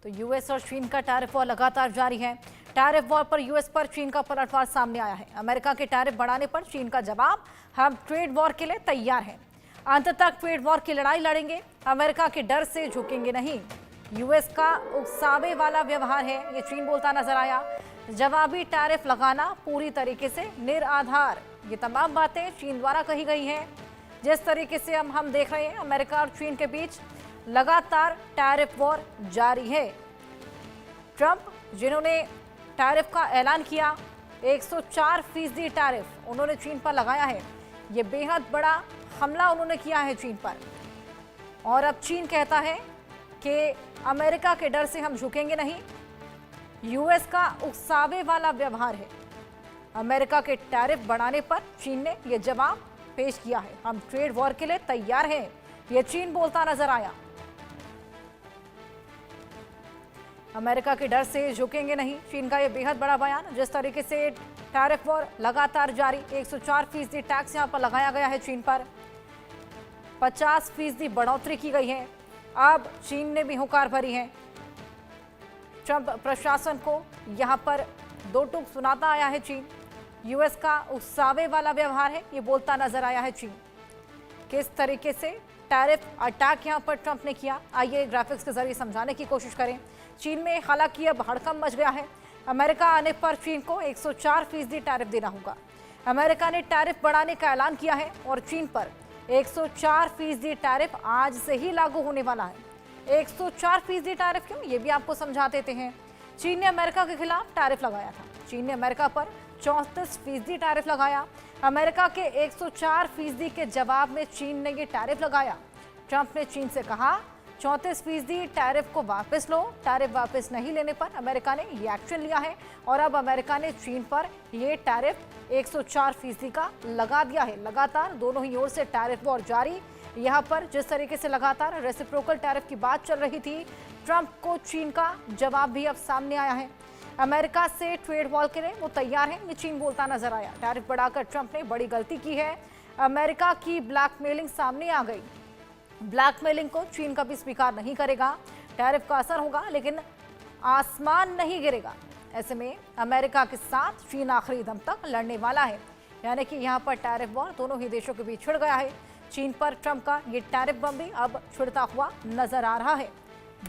तो यूएस और चीन का टैरिफ वॉर लगातार जारी है। टैरिफ वॉर पर यूएस पर चीन का पलटवार सामने आया है। अमेरिका के टैरिफ बढ़ाने पर चीन का जवाब, हम ट्रेड वॉर के लिए तैयार हैं। अंत तक ट्रेड वॉर की लड़ाई लड़ेंगे, अमेरिका के डर से झुकेंगे नहीं। यूएस का उकसावे वाला व्यवहार है, ये चीन बोलता नजर आया। जवाबी टैरिफ लगाना पूरी तरीके से निराधार, ये तमाम बातें चीन द्वारा कही गई हैं। जिस तरीके से हम देख रहे हैं, अमेरिका और चीन के बीच लगातार टैरिफ वॉर जारी है। ट्रंप जिन्होंने टैरिफ का ऐलान किया, 104% टैरिफ उन्होंने चीन पर लगाया है। ये बेहद बड़ा हमला उन्होंने किया है चीन पर। और अब चीन कहता है कि अमेरिका के डर से हम झुकेंगे नहीं। यूएस का उकसावे वाला व्यवहार है। अमेरिका के टैरिफ बढ़ाने पर चीन ने यह जवाब पेश किया है, हम ट्रेड वॉर के लिए तैयार हैं, यह चीन बोलता नजर आया। अमेरिका के डर से झुकेंगे नहीं, चीन का यह बेहद बड़ा बयान। जिस तरीके से टैरिफ वॉर लगातार जारी, 104% टैक्स यहां पर लगाया गया है चीन पर, 50% बढ़ोतरी की गई है। अब चीन ने भी हुंकार भरी है। ट्रंप प्रशासन को यहां पर दो टूक सुनाता आया है चीन। यूएस का उकसावे वाला व्यवहार है, ये बोलता नजर आया है चीन। किस तरीके से टैरिफ अटैक यहां पर ट्रंप ने किया, आइए ग्राफिक्स के जरिए समझाने की कोशिश करें। चीन में हालांकि अब हड़कंप मच गया है। अमेरिका आने पर चीन को 104% टैरिफ देना होगा। अमेरिका ने टैरिफ बढ़ाने का ऐलान किया है और चीन पर 104% टैरिफ आज से ही लागू होने वाला है। 104% टैरिफ क्यों, ये भी आपको समझा देते हैं। चीन ने अमेरिका के खिलाफ टैरिफ लगाया था। चीन ने अमेरिका पर 34% टैरिफ लगाया। अमेरिका के 104% के जवाब में चीन ने ये टैरिफ लगाया। ट्रंप ने चीन से कहा 34% टैरिफ को वापस लो। टैरिफ वापस नहीं लेने पर अमेरिका ने ये एक्शन लिया है और अब अमेरिका ने चीन पर ये टैरिफ 104% का लगा दिया है। लगातार दोनों ही ओर से टैरिफ वॉर जारी। यहाँ पर जिस तरीके से लगातार रेसिप्रोकल टैरिफ की बात चल रही थी, ट्रंप को चीन का जवाब भी अब सामने आया है। अमेरिका से ट्रेड वॉर के लिए वो तैयार है, ये चीन बोलता नजर आया। टैरिफ बढ़ाकर ट्रंप ने बड़ी गलती की है। अमेरिका की ब्लैकमेलिंग सामने आ गई। ब्लैकमेलिंग को चीन कभी स्वीकार नहीं करेगा। टैरिफ का असर होगा लेकिन आसमान नहीं गिरेगा। ऐसे में अमेरिका के साथ चीन आखिरी दम तक लड़ने वाला है। यानी कि यहाँ पर टैरिफ वॉर दोनों ही देशों के बीच छिड़ गया है। चीन पर ट्रंप का ये टैरिफ बम भी अब छिड़ता हुआ नजर आ रहा है।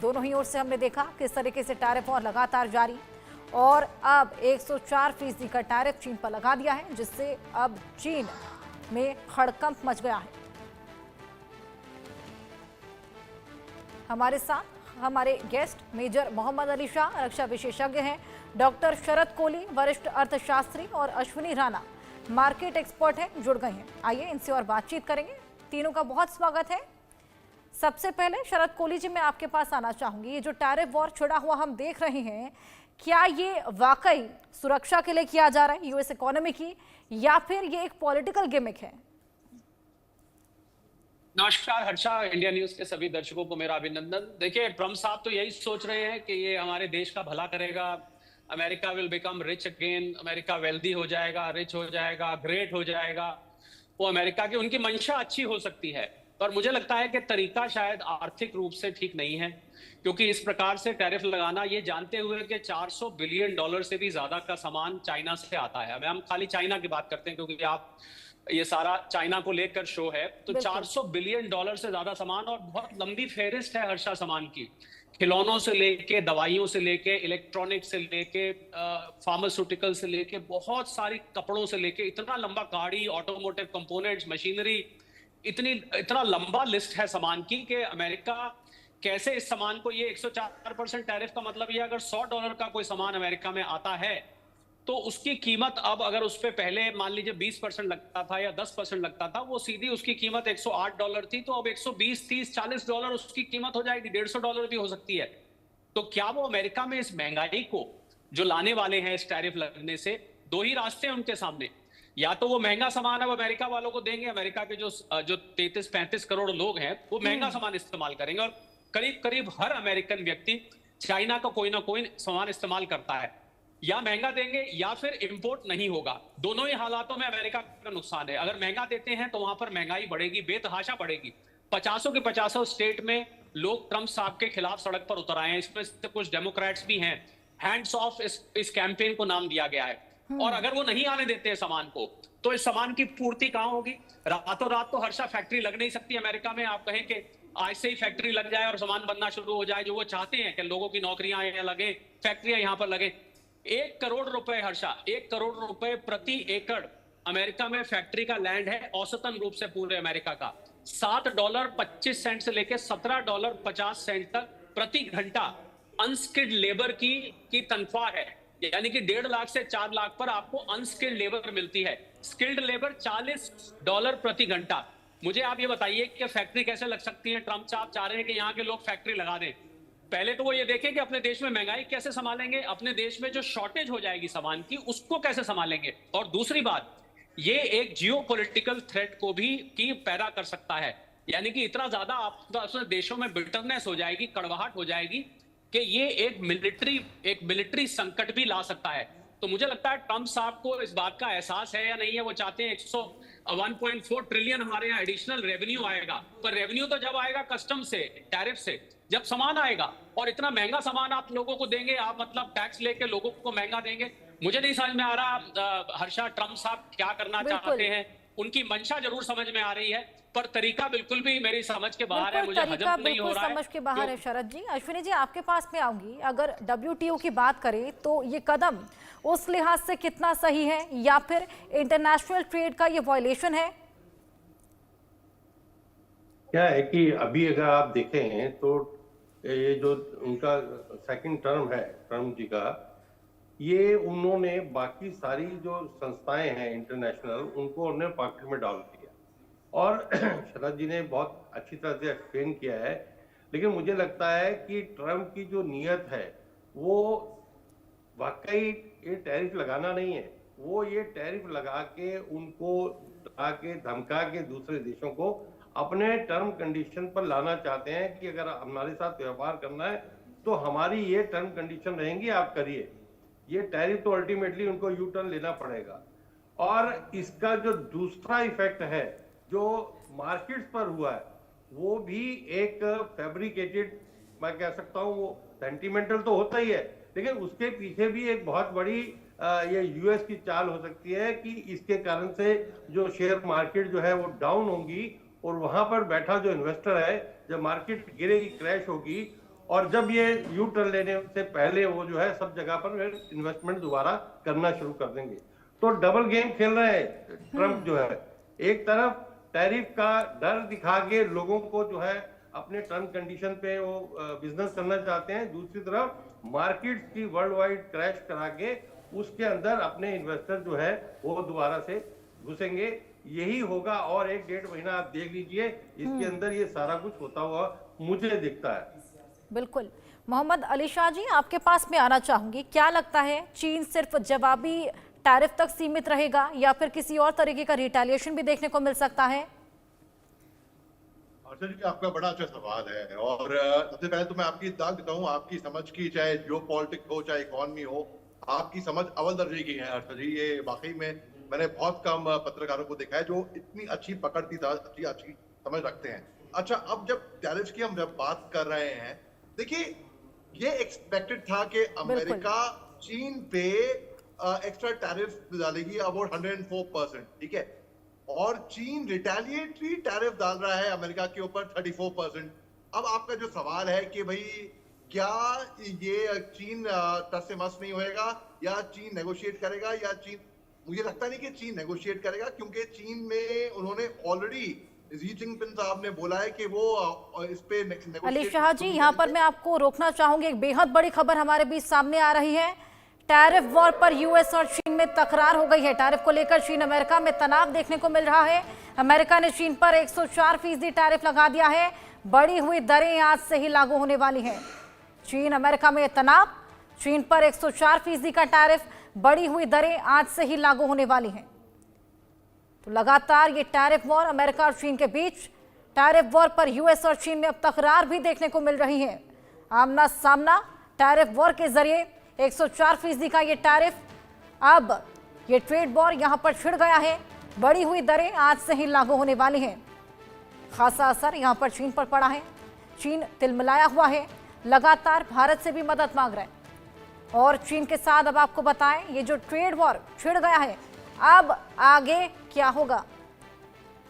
दोनों ही ओर से हमने देखा किस तरीके से टैरिफ वॉर लगातार जारी और अब 104% का टैरिफ चीन पर लगा दिया है, जिससे अब चीन में हड़कंप मच गया है। हमारे साथ हमारे गेस्ट मेजर मोहम्मद अली शाह, रक्षा विशेषज्ञ हैं, डॉक्टर शरद कोहली, वरिष्ठ अर्थशास्त्री, और अश्विनी राणा, मार्केट एक्सपर्ट हैं, जुड़ गए हैं। आइए इनसे और बातचीत करेंगे। तीनों का बहुत स्वागत है। सबसे पहले शरद कोहली जी, मैं आपके पास आना चाहूंगी। ये जो टैरिफ वॉर छिड़ा हुआ हम देख रहे हैं, क्या ये वाकई सुरक्षा के लिए किया जा रहा है यूएस इकोनॉमी की, या फिर ये एक पॉलिटिकल गिमिक है? नमस्कार हर्षा, इंडिया न्यूज के सभी दर्शकों को मेरा अभिनंदन। देखिए, ट्रंप साहब तो यही सोच रहे हैं कि ये हमारे देश का भला करेगा, America will become rich again, America wealthy हो जाएगा, रिच हो जाएगा, ग्रेट हो जाएगा। वो अमेरिका की उनकी मंशा अच्छी हो सकती है, पर मुझे लगता है कि तरीका शायद आर्थिक रूप से ठीक नहीं है, क्योंकि इस प्रकार से टैरिफ लगाना, ये जानते हुए कि $400 बिलियन से भी ज्यादा का सामान चाइना से आता है। हम खाली चाइना की बात करते हैं क्योंकि आप ये सारा चाइना को लेकर शो है, तो $400 बिलियन से ज्यादा सामान, और बहुत लंबी फेहरिस्त है हर्षा सामान की। खिलौनों से लेके, दवाइयों से लेके, इलेक्ट्रॉनिक से लेके, फार्मास्यूटिकल से लेके, बहुत सारी कपड़ों से लेके, इतना लंबा, गाड़ी, ऑटोमोटिव कंपोनेंट्स, मशीनरी, इतना लंबा लिस्ट है सामान की कि अमेरिका कैसे इस सामान को, ये 104% टैरिफ का मतलब ये, अगर $100 का कोई सामान अमेरिका में आता है तो उसकी कीमत अब, अगर उस पर पहले मान लीजिए 20% लगता था या 10% लगता था, वो सीधी उसकी कीमत $108 थी, तो अब $120, $30, $40 उसकी कीमत हो जाएगी, $150 भी हो सकती है। तो क्या वो अमेरिका में इस महंगाई को जो लाने वाले हैं इस टैरिफ लगने से, दो ही रास्ते हैं उनके सामने। या तो वो महंगा सामान अब अमेरिका वालों को देंगे, अमेरिका के जो 33-35 करोड़ लोग हैं वो महंगा सामान इस्तेमाल करेंगे, और करीब करीब हर अमेरिकन व्यक्ति चाइना का कोई ना कोई सामान इस्तेमाल करता है। या महंगा देंगे या फिर इंपोर्ट नहीं होगा। दोनों ही हालातों में अमेरिका का नुकसान है। अगर महंगा देते हैं तो वहां पर महंगाई बढ़ेगी, बेतहाशा बढ़ेगी। 50 के 50 स्टेट में लोग ट्रंप साहब के खिलाफ सड़क पर उतर आए हैं। इसमें से कुछ डेमोक्रेट्स भी हैं। हैंड्स ऑफ इस कैंपेन को नाम दिया गया है। और अगर वो नहीं आने देते हैं सामान को, तो इस सामान की पूर्ति कहां होगी? रातों रात तो हर्षा फैक्ट्री लग नहीं सकती अमेरिका में। आप कहें कि आज से ही फैक्ट्री लग जाए और सामान बनना शुरू हो जाए, जो वो चाहते हैं कि लोगों की नौकरियां यहाँ लगे, फैक्ट्रियां यहां पर लगे। 1 करोड़ रुपए हर्षा, 1 करोड़ रुपए प्रति एकड़ अमेरिका में फैक्ट्री का लैंड है, औसतन रूप से पूरे अमेरिका का। $7.25 से लेकर $17.50 तक प्रति घंटा अनस्किल्ड लेबर की तनख्वाह है। यानी कि 1.5 लाख से 4 लाख पर आपको अनस्किल्ड लेबर मिलती है। स्किल्ड लेबर $40 प्रति घंटा। मुझे आप ये बताइए कि फैक्ट्री कैसे लग सकती है? ट्रंप साहब चाह रहे हैं कि यहाँ के लोग फैक्ट्री लगा दें। पहले तो वो ये देखें कि अपने देश में महंगाई कैसे संभालेंगे, अपने देश में जो शॉर्टेज हो जाएगी सामान की उसको कैसे संभालेंगे। और दूसरी बात, ये एक जियोपॉलिटिकल थ्रेट को भी पैदा कर सकता है। यानी कि इतना ज्यादा आप देशों में बिटरनेस हो जाएगी, कड़वाहट हो जाएगी कि ये एक मिलिट्री संकट भी ला सकता है। तो मुझे लगता है ट्रंप साहब को इस बात का एहसास है या नहीं है। वो चाहते हैं 1.4 ट्रिलियन हमारे यहाँ एडिशनल रेवेन्यू आएगा, पर रेवेन्यू तो जब आएगा कस्टम से, टैरिफ से, जब सामान आएगा। और इतना महंगा सामान आप लोगों को देंगे, आप मतलब टैक्स लेके लोगों को महंगा देंगे। मुझे नहीं समझ में आ रहा हर्षा ट्रंप साहब क्या करना चाहते हैं। उनकी मंशा जरूर समझ में आ रही है, पर तरीका बिल्कुल भी मेरी समझ के बाहर है। मुझे हजम नहीं हो रहा है। समझ के बाहर है। शरद जी, अश्विनी जी आपके पास में आऊंगी। अगर WTO की बात करें तो ये कदम उस लिहाज से कितना सही है, या फिर इंटरनेशनल ट्रेड का ये वायलेशन है? क्या है कि अभी अगर आप देखें तो ये जो उनका सेकंड टर्म है ट्रम्प जी का, ये उन्होंने बाकी सारी जो संस्थाएं हैं इंटरनेशनल, उनको उन्होंने पॉकेट में डाल दिया। और शरद जी ने बहुत अच्छी तरह से एक्सप्लेन किया है। लेकिन मुझे लगता है कि ट्रम्प की जो नीयत है वो वाकई ये टैरिफ लगाना नहीं है। वो ये टैरिफ लगा के उनको आके धमका के दूसरे देशों को अपने टर्म कंडीशन पर लाना चाहते हैं कि अगर हमारे साथ व्यापार करना है तो हमारी ये टर्म कंडीशन रहेंगी, आप करिए। ये टैरिफ तो अल्टीमेटली उनको यू टर्न लेना पड़ेगा। और इसका जो दूसरा इफेक्ट है जो मार्केट्स पर हुआ है, वो भी एक फैब्रिकेटेड, मैं कह सकता हूँ, वो सेंटिमेंटल तो होता ही है, लेकिन उसके पीछे भी एक बहुत बड़ी ये यूएस की चाल हो सकती है कि इसके कारण से जो शेयर मार्केट जो है वो डाउन होंगी, और वहां पर बैठा जो इन्वेस्टर है, जब मार्केट गिरेगी, क्रैश होगी, और जब ये यू टर्न लेने से पहले वो जो है सब जगह पर इन्वेस्टमेंट दोबारा करना शुरू कर देंगे। तो डबल गेम खेल रहे हैं ट्रम्प जो है। एक तरफ टैरिफ का डर दिखा के लोगों को जो है अपने टर्म कंडीशन पे वो बिजनेस करना चाहते हैं, दूसरी तरफ मार्केट की वर्ल्ड वाइड क्रैश करा के उसके अंदर अपने इन्वेस्टर जो है वो दोबारा से घुसेंगे। यही होगा। और 1-1.5 महीना आप देख लीजिए, इसके अंदर ये सारा कुछ होता हुआ मुझे दिखता है। बिल्कुल। मोहम्मद अली शाह जी, आपके पास में आना चाहूंगी। क्या लगता है, चीन सिर्फ जवाबी टैरिफ तक सीमित रहेगा या फिर किसी और तरीके का रिटेलिएशन भी देखने को मिल सकता है? जी, आपका बड़ा अच्छा सवाल है। और सबसे पहले तो मैं आपकी दाद देता हूँ, आपकी समझ की, चाहे जियोपॉलिटिक्स हो चाहे इकोनॉमी हो, आपकी समझ अव्वल दर्जे की है हर्षद जी। ये वाकई में मैंने बहुत कम पत्रकारों को देखा है जो इतनी अच्छी पकड़ की अच्छी समझ रखते हैं। अच्छा, अब जब टैरिफ की हम जब बात कर रहे हैं, देखिए ये एक्सपेक्टेड था कि अमेरिका चीन पे एक्स्ट्रा टैरिफ डालेगी अबाउट 104%, ठीक है, और चीन रिटेलिएटरी टैरिफ डाल रहा है अमेरिका के ऊपर 34%। अब आपका जो सवाल है कि भाई क्या ये चीन टस से मस नहीं होएगा, या चीन नेगोशिएट करेगा, या चीन, मुझे लगता नहीं कि चीन नेगोशिएट करेगा, क्योंकि चीन में उन्होंने ऑलरेडी शी जिनपिंग साहब ने बोला है कि वो इस पे अली शाह जी, यहाँ पर मैं आपको रोकना चाहूंगी। एक बेहद बड़ी खबर हमारे बीच सामने आ रही है। टैरिफ वॉर पर यूएस और चीन में तकरार हो गई है। टैरिफ को लेकर चीन अमेरिका में तनाव देखने को मिल रहा है। अमेरिका ने चीन पर 104% टैरिफ लगा दिया है। बढ़ी हुई दरें आज से ही लागू होने वाली हैं। चीन अमेरिका में तनाव, चीन पर 104% का टैरिफ, बढ़ी हुई दरें आज से ही लागू होने वाली हैं। तो लगातार ये टैरिफ वॉर अमेरिका और चीन के बीच, टैरिफ वॉर पर यूएस और चीन में अब तकरार भी देखने को मिल रही है। आमना सामना टैरिफ वॉर के जरिए 104% का ये टैरिफ, अब ये ट्रेड वॉर यहां पर छिड़ गया है। बढ़ी हुई दरें आज से ही लागू होने वाली हैं। खासा असर यहां पर चीन पर पड़ा है। चीन तिलमिलाया हुआ है, लगातार भारत से भी मदद मांग रहा है। और चीन के साथ अब आपको बताएं, ये जो ट्रेड वॉर छिड़ गया है, अब आगे क्या होगा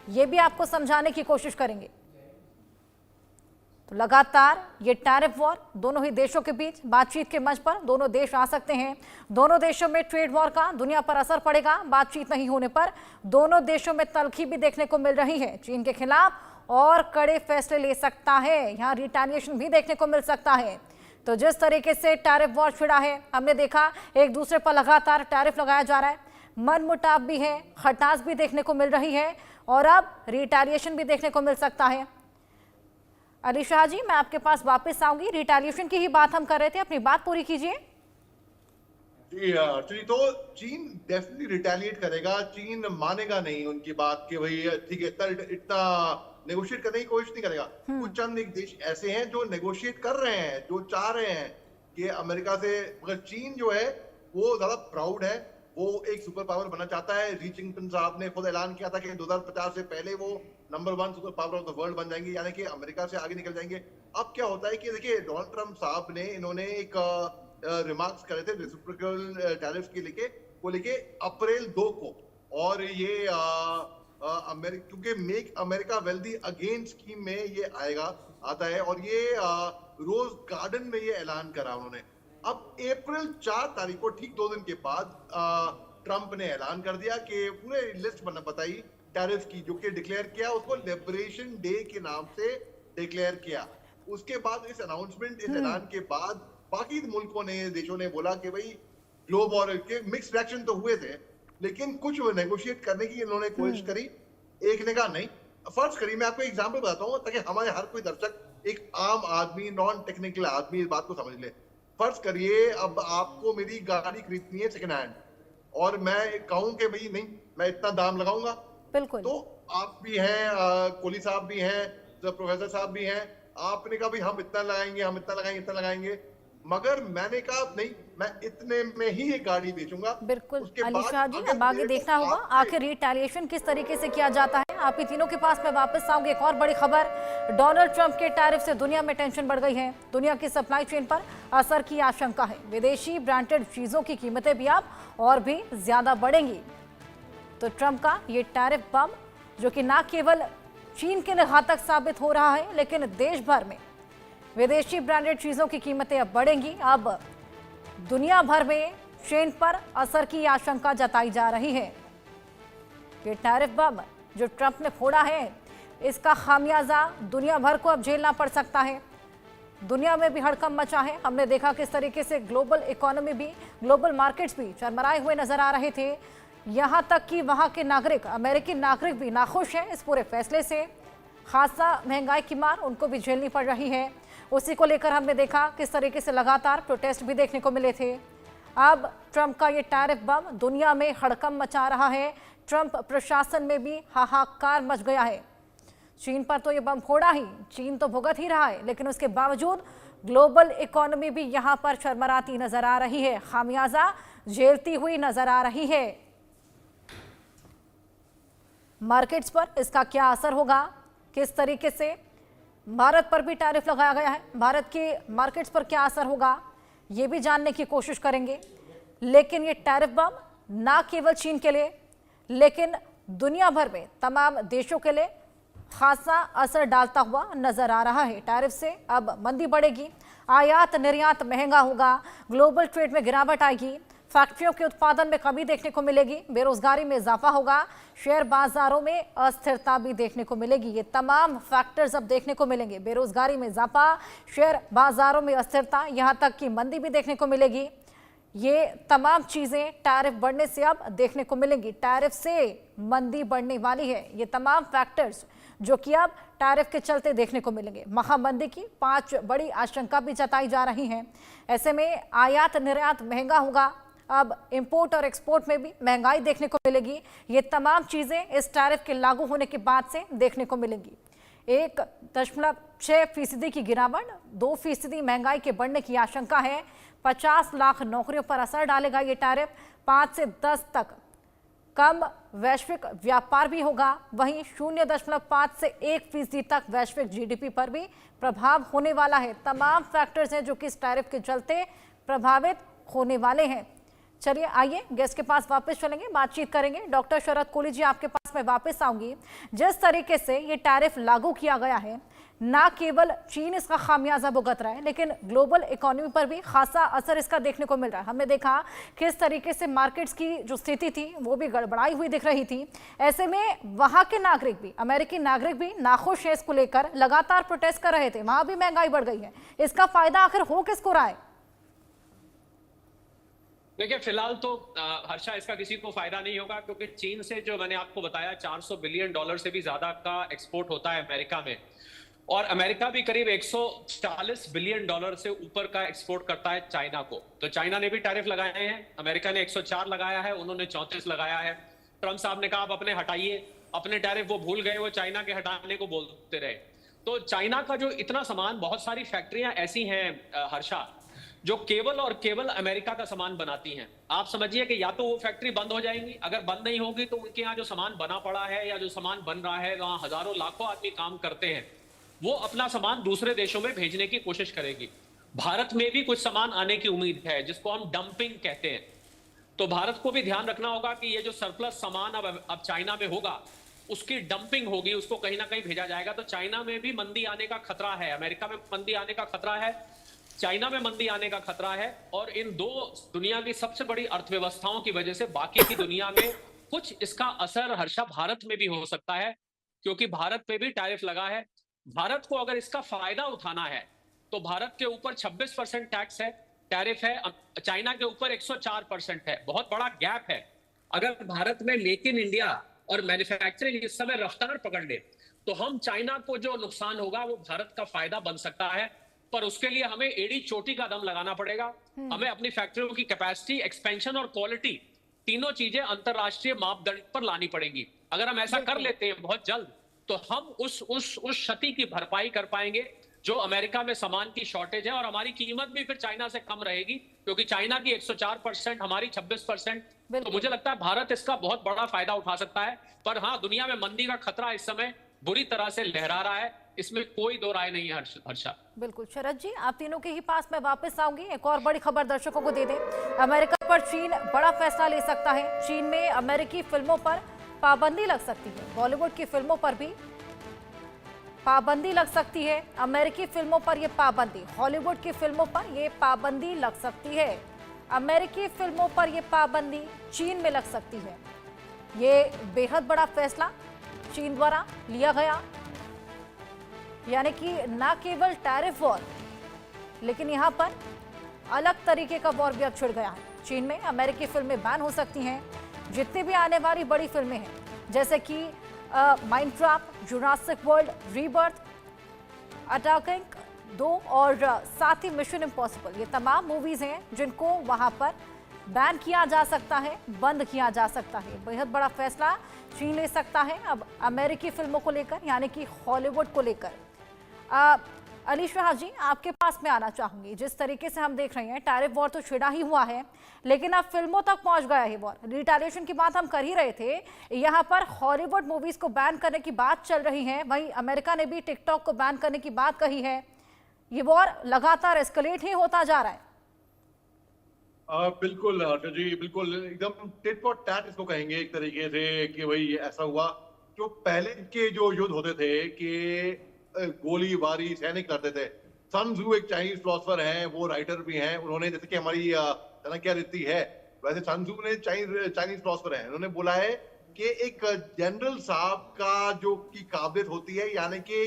ये भी आपको समझाने की कोशिश करेंगे। तो लगातार ये टैरिफ वॉर दोनों ही देशों के बीच बातचीत के मंच पर दोनों देश आ सकते हैं। दोनों देशों में ट्रेड वॉर का दुनिया पर असर पड़ेगा। बातचीत नहीं होने पर दोनों देशों में तल्खी भी देखने को मिल रही है। चीन के खिलाफ और कड़े फैसले ले सकता है, यहाँ रिटेलिएशन भी देखने को मिल सकता है। तो जिस तरीके से टैरिफ वॉर छिड़ा है, हमने देखा एक दूसरे पर लगातार टैरिफ लगाया जा रहा है, मनमुटाव भी है, खटास भी देखने को मिल रही है और अब रिटेलिएशन भी देखने को मिल सकता है। अली शाह जी, मैं आपके पास वापस आऊंगी। रिटेलिएशन की ही बात हम कर रहे थे, अपनी बात पूरी कीजिए। जी, तो चीन डेफिनेटली रिटेलिएट करेगा। चीन मानेगा नहीं उनकी बात कि भाई ठीक है, इतना नेगोशिएट करने की कोशिश नहीं करेगा। कुछ चंद एक देश ऐसे हैं जो नेगोशिएट कर रहे हैं, जो चाह रहे हैं कि अमेरिका से, मगर चीन जो है वो ज्यादा प्राउड है, वो एक सुपर पावर बनना चाहता है। री जिनपिंग साहब ने खुद ऐलान किया था कि 2050 से पहले वो number 1 super power of the world बन जाएंगे, यानी कि अमेरिका से आगे निकल जाएंगे। अब क्या होता है कि देखिए, डोनाल्ड ट्रंप साहब ने इन्होंने एक रिमार्क्स करे थे रेसिप्रोकल टैरिफ के लेके अप्रैल 2 को, और ये क्योंकि make America wealthy again scheme में ये आता है, और ये रोज गार्डन में ये ऐलान करा उन्होंने। अब अप्रैल 4 तारीख को, ठीक 2 दिन के बाद, ट्रंप ने ऐलान कर दिया कि पूरे लिस्ट बताई टैरिफ की, जो कि डिक्लेयर किया, उसको लिबरेशन डे के नाम से डिक्लेयर किया। उसके बाद इस अनाउंसमेंट, इस ऐलान के बाद बाकी मुल्कों ने, देशों ने बोला कि भाई ग्लोब और के मिक्स रिएक्शन तो हुए थे, लेकिन कुछ नेगोशिएट करने की इन्होंने कोशिश करी। एक ने कहा नहीं। फर्ज करिए, मैं आपको एग्जांपल बताता हूँ ताकि हमारे हर कोई दर्शक, एक आम आदमी, नॉन टेक्निकल आदमी इस बात को समझ ले। फर्ज करिए, अब आपको मेरी गाड़ी खरीदनी है सेकंड हैंड, और मैं कहूँ कि भाई नहीं, मैं इतना दाम लगाऊंगा, बिल्कुल, तो आप भी हैं, कोहली साहब भी हैं, प्रोफेसर साहब भी हैं, आपने कहा भाई हम इतना लगाएंगे, हम इतना लगाएंगे, मगर मैंने कहा नहीं, मैं इतने में ही ये गाड़ी बेचूंगा। बिल्कुल। अली शाह जी, अब आगे देखना होगा आखिर रिटेलिएशन किस तरीके से किया जाता है। आप ही तीनों के पास मैं वापस आऊंगी। एक और बड़ी खबर, डोनाल्ड ट्रंप के टैरिफ से दुनिया में टेंशन बढ़ गई है। दुनिया की सप्लाई चेन पर असर की आशंका है। विदेशी ब्रांडेड चीजों की कीमतें भी अब और भी ज्यादा बढ़ेंगी। तो ट्रंप का ये टैरिफ बम, जो कि न केवल चीन के लिए घातक साबित हो रहा है, लेकिन देश भर में विदेशी ब्रांडेड चीजों की कीमतें अब बढ़ेंगी। अब दुनिया भर में चेन पर असर की आशंका जताई जा रही है। ये टैरिफ बम जो ट्रंप ने फोड़ा है, इसका खामियाजा दुनिया भर को अब झेलना पड़ सकता है। दुनिया में भी हड़कंप मचा है। हमने देखा किस तरीके से ग्लोबल इकोनॉमी भी, ग्लोबल मार्केट्स भी चरमराए हुए नजर आ रहे थे। यहाँ तक कि वहाँ के नागरिक, अमेरिकी नागरिक भी नाखुश हैं इस पूरे फैसले से। खासा महंगाई की मार उनको भी झेलनी पड़ रही है। उसी को लेकर हमने देखा किस तरीके से लगातार प्रोटेस्ट भी देखने को मिले थे। अब ट्रंप का ये टैरिफ बम दुनिया में हड़कंप मचा रहा है। ट्रंप प्रशासन में भी हाहाकार मच गया है। चीन पर तो ये बम फोड़ा ही, चीन तो भुगत ही रहा है, लेकिन उसके बावजूद ग्लोबल इकोनॉमी भी यहाँ पर चरमराती नजर आ रही है, खामियाजा झेलती हुई नजर आ रही है। मार्केट्स पर इसका क्या असर होगा, किस तरीके से भारत पर भी टैरिफ लगाया गया है, भारत के मार्केट्स पर क्या असर होगा, ये भी जानने की कोशिश करेंगे। लेकिन ये टैरिफ बम ना केवल चीन के लिए, लेकिन दुनिया भर में तमाम देशों के लिए खासा असर डालता हुआ नजर आ रहा है। टैरिफ से अब मंदी बढ़ेगी, आयात निर्यात महंगा होगा, ग्लोबल ट्रेड में गिरावट आएगी, फैक्ट्रियों के उत्पादन में कमी देखने को मिलेगी, बेरोजगारी में इजाफा होगा, शेयर बाजारों में अस्थिरता भी देखने को मिलेगी। ये तमाम फैक्टर्स अब देखने को मिलेंगे। बेरोजगारी में इजाफा, शेयर बाजारों में अस्थिरता, यहाँ तक कि मंदी भी देखने को मिलेगी। ये तमाम चीजें टैरिफ बढ़ने से अब देखने को मिलेंगी। टैरिफ से मंदी बढ़ने वाली है। ये तमाम फैक्टर्स जो कि अब टैरिफ के चलते देखने को मिलेंगे। महामंदी की 5 बड़ी आशंका भी जताई जा रही हैं। ऐसे में आयात निर्यात महंगा होगा, अब इंपोर्ट और एक्सपोर्ट में भी महंगाई देखने को मिलेगी। ये तमाम चीजें इस टैरिफ के लागू होने के बाद से देखने को मिलेंगी। 1.6% की गिरावट, 2% महंगाई के बढ़ने की आशंका है। 50 लाख नौकरियों पर असर डालेगा ये टैरिफ। 5 से 10 तक कम वैश्विक व्यापार भी होगा, वहीं 0.5 से 1% तक वैश्विक जीडीपी पर भी प्रभाव होने वाला है। तमाम फैक्टर्स हैं जो कि इस टैरिफ के चलते प्रभावित होने वाले हैं। चलिए आइए गेस्ट के पास वापस चलेंगे, बातचीत करेंगे। डॉक्टर शरद कोली जी, आपके पास मैं वापस आऊंगी। जिस तरीके से ये टैरिफ लागू किया गया है, ना केवल चीन इसका खामियाजा भुगत रहा है, लेकिन ग्लोबल इकोनॉमी पर भी खासा असर इसका देखने को मिल रहा है। हमने देखा किस तरीके से मार्केट्स की जो स्थिति थी वो भी गड़बड़ाई हुई दिख रही थी। ऐसे में वहां के नागरिक भी, अमेरिकी नागरिक भी नाखुश है इसको लेकर, लगातार प्रोटेस्ट कर रहे थे। वहां भी महंगाई बढ़ गई है। इसका फायदा आखिर हो किसको रहा है? देखिए, फिलहाल तो हर्षा इसका किसी को फायदा नहीं होगा, क्योंकि चीन से जो मैंने आपको बताया $400 बिलियन से भी ज्यादा का एक्सपोर्ट होता है अमेरिका में, और अमेरिका भी करीब $140 बिलियन से ऊपर का एक्सपोर्ट करता है चाइना को। तो चाइना ने भी टैरिफ लगाए हैं, अमेरिका ने 104 लगाया है, उन्होंने 34 लगाया है। ट्रम्प साहब ने कहा आप अपने हटाइए, अपने टैरिफ वो भूल गए, वो चाइना के हटाने को बोलते रहे। तो चाइना का जो इतना सामान, बहुत सारी फैक्ट्रियां ऐसी हैं हर्षा, जो केवल और केवल अमेरिका का सामान बनाती हैं। आप समझिए कि या तो वो फैक्ट्री बंद हो जाएंगी, अगर बंद नहीं होगी तो उनके यहाँ जो सामान बना पड़ा है या जो सामान बन रहा है, वहां हजारों लाखों आदमी काम करते हैं, वो अपना सामान दूसरे देशों में भेजने की कोशिश करेगी। भारत में भी कुछ सामान आने की उम्मीद है, जिसको हम डंपिंग कहते हैं। तो भारत को भी ध्यान रखना होगा कि ये जो सरप्लस सामान अब चाइना में होगा, उसकी डंपिंग होगी, उसको कहीं ना कहीं भेजा जाएगा। तो चाइना में भी मंदी आने का खतरा है, अमेरिका में मंदी आने का खतरा है, चाइना में मंदी आने का खतरा है। और इन दो दुनिया की सबसे बड़ी अर्थव्यवस्थाओं की वजह से बाकी की दुनिया में कुछ इसका असर हर्षा भारत में भी हो सकता है, क्योंकि भारत पे भी टैरिफ लगा है। भारत को अगर इसका फायदा उठाना है तो भारत के ऊपर 26% टैक्स है, टैरिफ है, चाइना के ऊपर 104% है। बहुत बड़ा गैप है। अगर भारत में मेक इन इंडिया और मैन्युफैक्चरिंग इस समय रफ्तार पकड़ ले, तो हम चाइना को जो नुकसान होगा वो भारत का फायदा बन सकता है। पर उसके लिए हमें एड़ी चोटी का दम लगाना पड़ेगा। हमें अपनी फैक्ट्रियों की कैपेसिटी, एक्सपेंशन और क्वालिटी, तीनों चीजें अंतरराष्ट्रीय मापदंड पर लानी पड़ेंगी। अगर हम ऐसा कर लेते हैं बहुत जल्द, तो हम उस क्षति की भरपाई कर पाएंगे जो अमेरिका में सामान की शॉर्टेज है, और हमारी कीमत भी फिर चाइना से कम रहेगी, क्योंकि चाइना की 104%, हमारी 26%। तो मुझे लगता है भारत इसका बहुत बड़ा फायदा उठा सकता है। पर हाँ, दुनिया में मंदी का खतरा इस समय बुरी तरह से लहरा रहा है, इसमें कोई दो राय नहीं है हर्षा। बिल्कुल शरद जी, आप तीनों के ही पास मैं वापस आऊंगी। एक और बड़ी खबर दर्शकों को दे दें। अमेरिका पर चीन बड़ा फैसला ले सकता है। चीन में अमेरिकी फिल्मों पर पाबंदी लग सकती है, बॉलीवुड की फिल्मों पर भी पाबंदी लग सकती है। अमेरिकी फिल्मों पर यह पाबंदी, हॉलीवुड की फिल्मों पर यह पाबंदी लग सकती है। अमेरिकी फिल्मों पर यह पाबंदी चीन में लग सकती है। ये बेहद बड़ा फैसला चीन द्वारा लिया गया, यानी कि न केवल टैरिफ वॉर, लेकिन यहां पर अलग तरीके का वॉर भी अब छिड़ गया है। चीन में अमेरिकी फिल्में बैन हो सकती हैं। जितनी भी आने वाली बड़ी फिल्में हैं, जैसे कि Minecraft, Jurassic world, rebirth, attacking 2 और साथ ही मिशन इम्पॉसिबल, ये तमाम मूवीज हैं जिनको वहां पर बैन किया जा सकता है, बंद किया जा सकता है। बेहद बड़ा फैसला चीन ले सकता है अब अमेरिकी फिल्मों को लेकर, यानी कि हॉलीवुड को लेकर। अलीश वहाब जी, आपके पास में आना चाहूंगी। जिस तरीके से हम देख रहे हैं, टैरिफ वॉर तो छिड़ा ही हुआ है, लेकिन अब फिल्मों तक पहुंच गया है वॉर। रिटेलिएशन की बात हम कर ही रहे थे, यहाँ पर हॉलीवुड मूवीज को बैन करने की बात चल रही है। वहीं अमेरिका ने भी टिकटॉक को बैन करने की बात कही है। ये वॉर लगातार एस्केलेट ही होता जा रहा है। बिल्कुल जी, बिल्कुल एकदम टिट फॉर टैट इसको कहेंगे एक तरीके से, कि भाई ऐसा हुआ। जो पहले के जो युद्ध होते थे कि गोलीबारी सैनिक करते थे। सन त्सू एक चाइनीज फिलोसफर हैं, वो राइटर भी हैं। उन्होंने, जैसे कि हमारी चाणक्य रीति है, वैसे सन त्सू ने चाइनीज फिलोसफर हैं, उन्होंने बोला है कि एक जनरल साहब का जो की काबिलियत होती है, यानी कि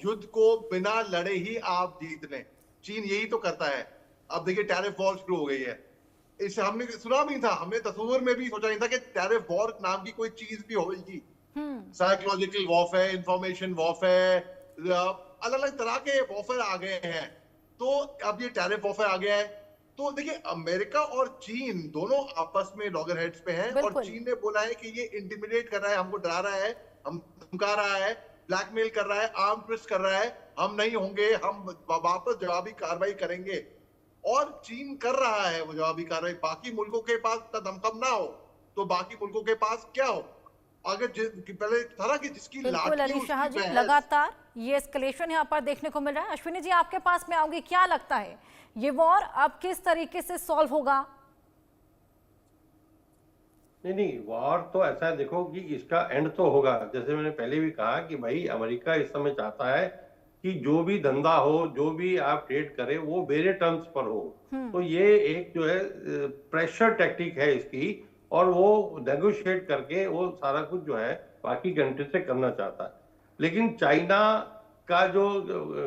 युद्ध को बिना लड़े ही आप जीत लें। चीन यही तो करता है। अब देखिए टैरिफ वॉर शुरू हो गई है। इसे हमने सुना भी था, हमने तस्वीर में भी सोचा नहीं था कि टैरिफ वॉर नाम की कोई चीज भी होगी। साइकोलॉजिकल वॉरफेयर, इंफॉर्मेशन वॉरफेयर, अलग अलग तरह के वॉरफेयर आ गए हैं। तो अब ये टैरिफ वॉरफेयर आ गया है। तो देखिए अमेरिका और चीन दोनों आपस में लॉगरहेड्स पे हैं, और चीन ने बोला है कि ये इंटिमिडेट कर रहा है, हमको डरा रहा है, हम धमका रहा है, ब्लैकमेल कर रहा है, आर्म ट्विस्ट कर रहा है, हम नहीं होंगे, हम वापस जवाबी कार्रवाई करेंगे। और चीन कर रहा है वो जवाबी कार्रवाई, बाकी मुल्कों के पास दमखम ना हो, तो बाकी मुल्कों के पास क्या हो? अगर पहले था ना कि जिसकी बिल्कुल लाठी अली शाह उसकी जी, भैंस। लगातार ये एस्केलेशन यहाँ पर देखने को मिल रहा है। अश्विनी जी, आपके पास में आऊंगी, क्या लगता है ये वॉर अब किस तरीके से सॉल्व होगा? नहीं, वॉर तो ऐसा है, देखो कि इसका एंड तो होगा। जैसे मैंने पहले भी कहा कि भाई अमेरिका इस समय चाहता है कि जो भी धंधा हो, जो भी आप ट्रेड करें, वो मेरे टर्म्स पर हो। तो ये एक जो है प्रेशर टैक्टिक है इसकी, और वो नेगोशिएट करके वो सारा कुछ जो है बाकी कंट्री से करना चाहता है। लेकिन चाइना का जो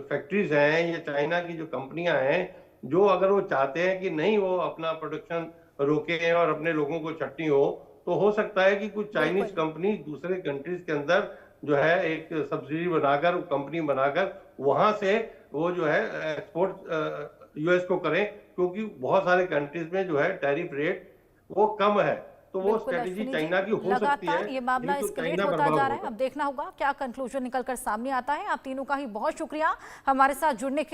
फैक्ट्रीज हैं या चाइना की जो कंपनियां हैं, जो अगर वो चाहते हैं कि नहीं वो अपना प्रोडक्शन रोके और अपने लोगों को छटनी हो सकता है कि कुछ चाइनीज बिल्कुल। कंपनी दूसरे कंट्रीज के अंदर जो है एक सब्सिडी बनाकर, कंपनी बनाकर वहां से वो जो है एक्सपोर्ट यूएस को करें, क्योंकि बहुत सारे कंट्रीज में जो है टैरिफ रेट वो कम है। तो वो बिल्कुल स्ट्रेटेजी अश्विनी जी, चाइना की हो सकती है, लगातार ये मामला नहीं तो एस्केलेट चाइना होता बर्बाद जा रहा है। होगा। अब देखना होगा क्या कंक्लूजन निकलकर सामने आता है। आप तीनों का ही बहुत शुक्रिया हमारे साथ जुड़ने के